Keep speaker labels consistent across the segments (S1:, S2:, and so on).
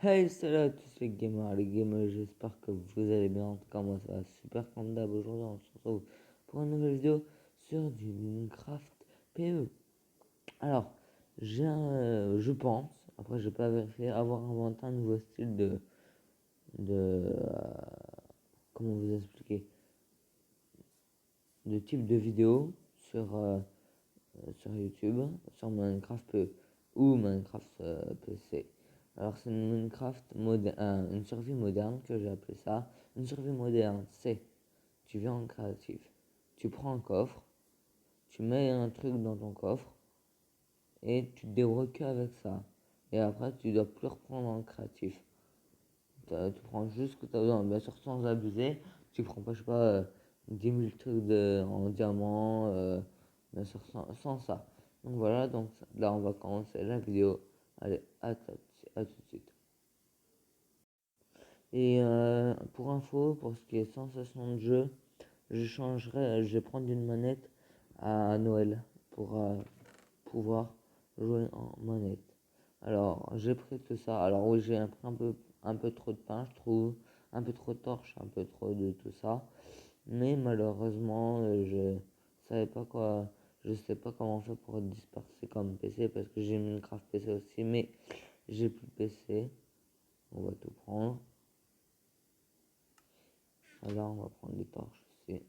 S1: Hey, salut à tous les gamers, j'espère que vous allez bien. En tout cas, moi ça va super comme d'hab. Aujourd'hui, on se retrouve pour une nouvelle vidéo sur du Minecraft PE. Alors, je pense, après j'ai pas vérifié, avoir inventé un nouveau style de comment vous expliquer, de type de vidéo sur YouTube, sur Minecraft PE ou Minecraft PC. Alors c'est une une survie moderne que j'ai appelé ça. Une survie moderne, c'est tu viens en créatif, tu prends un coffre, tu mets un truc dans ton coffre et tu te débrouilles qu'avec ça. Et après tu dois plus reprendre en créatif. Tu prends juste ce que tu as besoin, bien sûr sans abuser. Tu prends pas, je sais pas, 10 000 trucs en diamant, bien sûr sans ça. Donc voilà, donc là on va commencer la vidéo. Allez, à tout de suite. Et pour info, pour ce qui est sensation de jeu, je vais prendre une manette à Noël pour pouvoir jouer en manette. Alors, j'ai pris tout ça. Alors oui, j'ai pris un peu trop de pain, je trouve, un peu trop de torches, un peu trop de tout ça. Mais malheureusement, savais pas quoi, je sais pas comment faire pour disperser comme PC parce que j'ai Minecraft PC aussi, mais j'ai plus de PC. On va tout prendre. Là, on va prendre des torches aussi.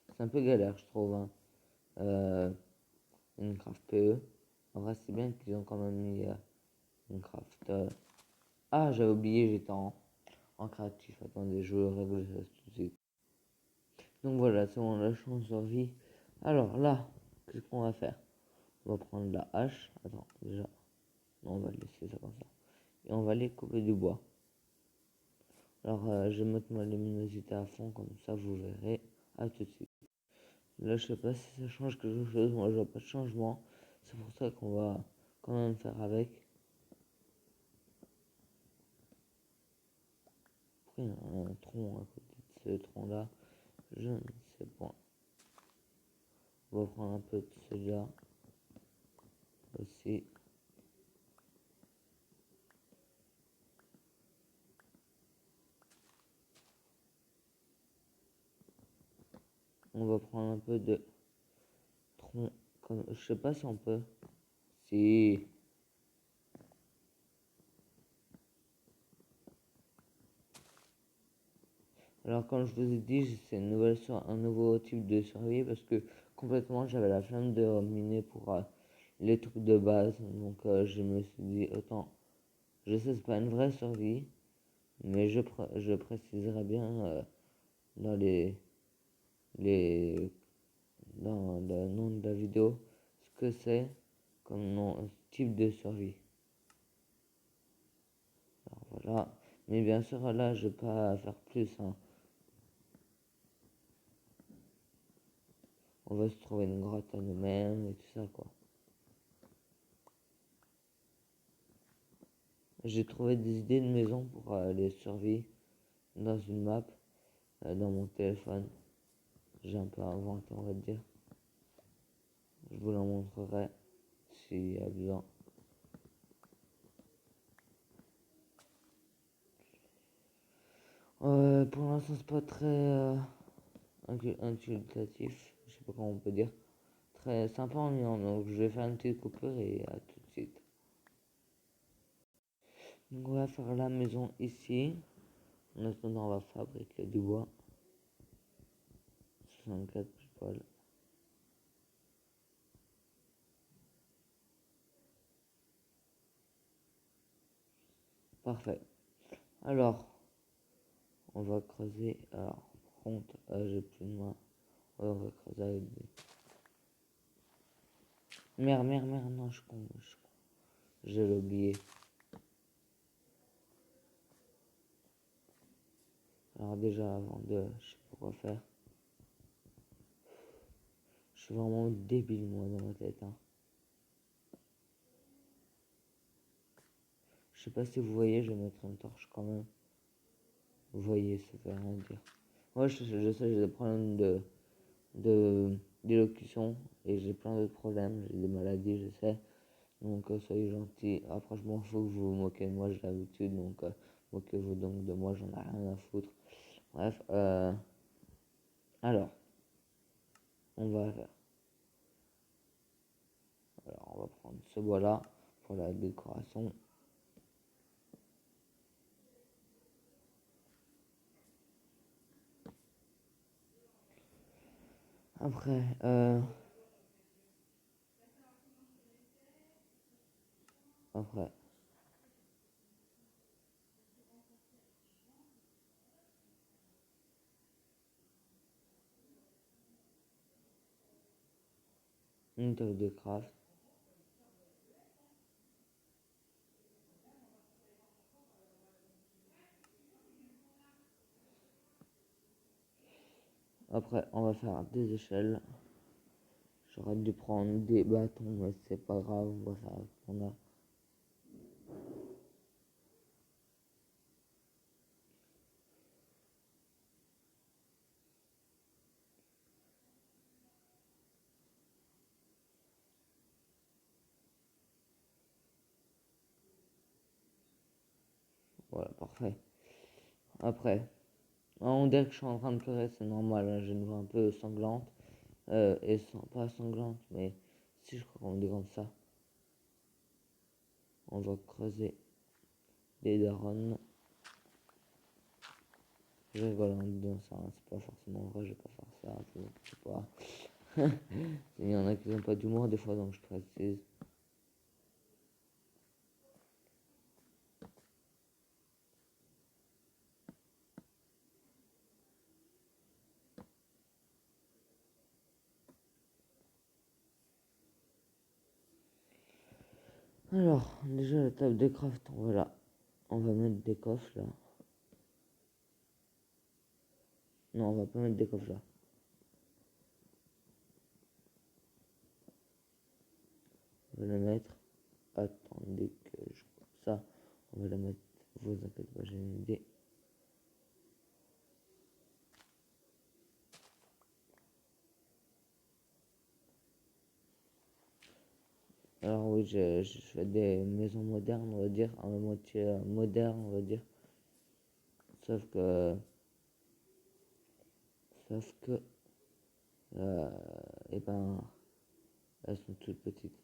S1: C'est un peu galère, je trouve, hein. Euh, Minecraft PE. En vrai, c'est bien qu'ils ont quand même mis Minecraft. Ah, j'avais oublié, j'étais en créatif. Attendez, je règle ça tout de suite. Donc voilà, c'est bon, la chance survie. Alors là, qu'est-ce qu'on va faire? On va prendre la hache. Attends, déjà. Non, on va laisser ça comme ça. Et on va aller couper du bois. Alors, je vais mettre ma luminosité à fond, comme ça vous verrez. À tout de suite. Là, je sais pas si ça change quelque chose. Moi, je vois pas de changement. C'est pour ça qu'on va quand même faire avec. Pourquoi il y a un tronc à côté de ce tronc-là? Je ne sais pas. On va prendre un peu de celui-là aussi. On va prendre un peu de tronc. Comme, je sais pas si on peut. Si. Alors, comme je vous ai dit, c'est un nouveau type de survie parce que complètement j'avais la flemme de miner pour les trucs de base. Donc, je me suis dit, autant. Je sais, c'est pas une vraie survie, mais je préciserai bien dans les, dans le nom de la vidéo ce que c'est comme type de survie. Alors voilà. Mais bien sûr, là, je vais pas faire plus, hein. On va se trouver une grotte à nous-mêmes et tout ça, quoi. J'ai trouvé des idées de maison pour les survie dans une map, dans mon téléphone. J'ai un peu inventé, on va dire. Je vous la montrerai s'il y a besoin. Pour l'instant, c'est pas très intuitif, je sais pas comment on peut dire. Très sympa en ennuyant, donc je vais faire une petite coupure et à tout de suite. Donc on va faire la maison ici. En attendant, on va fabriquer du bois. 64 poils. Parfait. Alors, on va creuser. Alors, par contre, j'ai plus de main. Ouais, on va creuser avec des. Merde, non, je suis con. Je l'ai oublié. Alors, déjà, avant de. Je sais pas quoi faire. Je suis vraiment débile, moi, dans ma tête, hein. Je sais pas si vous voyez, je vais mettre une torche quand même. Vous voyez, ça veut rien dire. Moi, je sais, j'ai des problèmes d'élocution et j'ai plein d'autres problèmes. J'ai des maladies, je sais. Donc soyez gentils. Après je m'en fous que vous vous moquez de moi, j'ai l'habitude, donc moquez-vous donc de moi, j'en ai rien à foutre. Bref, alors, on va faire. Alors on va prendre ce bois là pour la décoration. Après, après, une table de craft. Après, on va faire des échelles. J'aurais dû prendre des bâtons, mais c'est pas grave, on va faire avec ce qu'on a. Voilà, parfait. Après, on dirait que je suis en train de pleurer, c'est normal, hein, j'ai une voix un peu sanglante. Pas sanglante, mais si je crois qu'on dit comme ça. On va creuser des darons. Je rigole en disant ça, hein, c'est pas forcément vrai, je vais pas faire ça, je sais pas. Il y en a qui n'ont pas d'humour des fois, donc je précise. Alors, déjà la table de craft, voilà. On va mettre des coffres là. Non, on va pas mettre des coffres là. On va les mettre. Attendez que je coupe ça. On va la mettre. Vous inquiétez pas, j'ai une idée. Alors oui, je fais des maisons modernes, on va dire, à moitié moderne, on va dire. Sauf que, sauf que, euh, eh ben, elles sont toutes petites.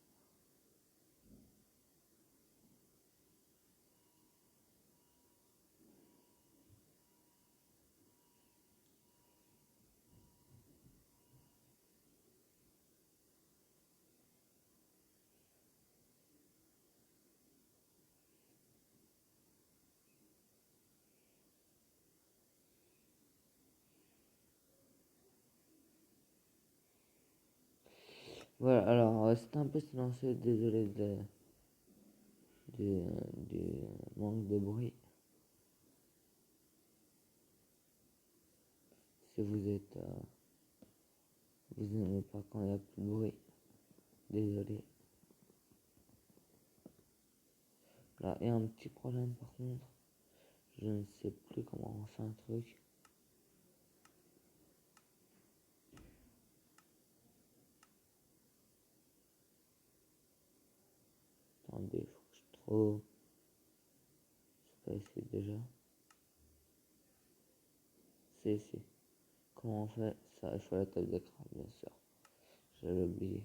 S1: Voilà, alors c'était un peu silencieux, désolé du, du manque de bruit. Si vous êtes, vous n'aimez pas quand il n'y a plus de bruit, désolé. Là, il y a un petit problème par contre. Je ne sais plus comment on fait un truc. Attendez, il faut que je trouve. C'est pas ici déjà. C'est ici. Comment on fait ça? Il faut la table d'écran, bien sûr. J'avais oublié.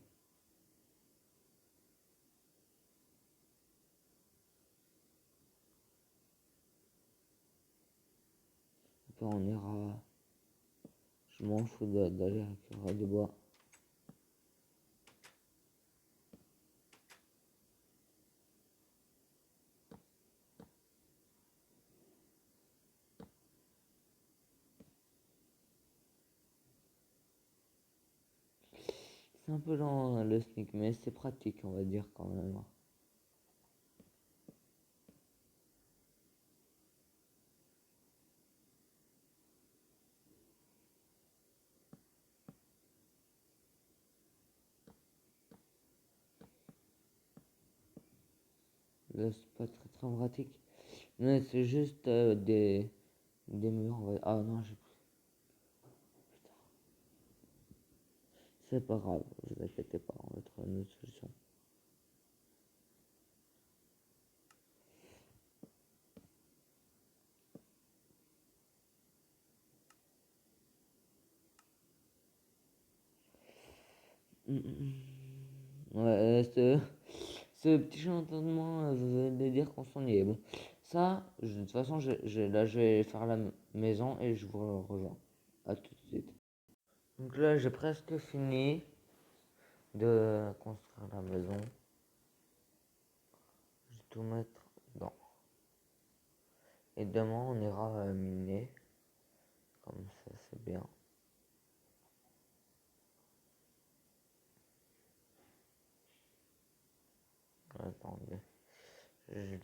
S1: Après, on ira. Je m'en fous d'aller récupérer du bois. C'est un peu lent le sneak, mais c'est pratique, on va dire quand même. Là, c'est pas très très pratique. Mais c'est juste des murs. Ah non, j'ai plus. C'est pas grave, vous inquiétez pas, on va trouver une autre solution. Ouais, ce petit chantonnement veut dire qu'on s'en y est. Bon, ça, de toute façon, là, je vais faire la maison et je vous rejoins. À tout de suite. Donc là, j'ai presque fini de construire la maison. Je vais tout mettre dedans. Et demain, on ira miner. Comme ça, c'est bien. Attendez. J'ai le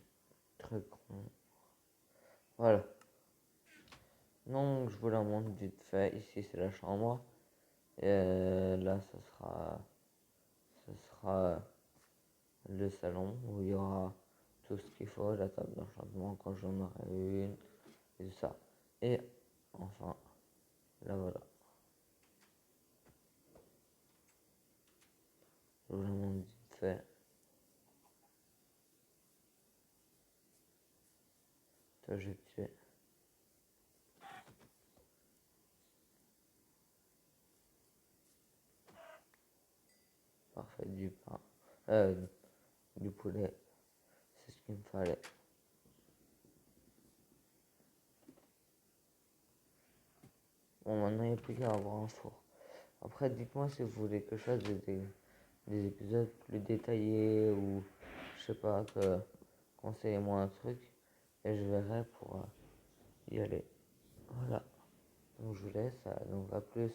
S1: truc rond. Voilà. Donc, je vous la montre vite fait. Ici, c'est la chambre. Et là, ce sera le salon où il y aura tout ce qu'il faut, la table d'enchantement quand j'en aurai une, et tout ça. Et enfin, là voilà. Je vous la montre vite fait. Toi, j'ai tué. Parfait, du pain. Du poulet. C'est ce qu'il me fallait. Bon, maintenant, il n'y a plus qu'à avoir un four. Après, dites-moi si vous voulez que je fasse des épisodes plus détaillés ou je sais pas, conseillez-moi un truc et je verrai pour y aller. Voilà. Donc je vous laisse, donc à plus.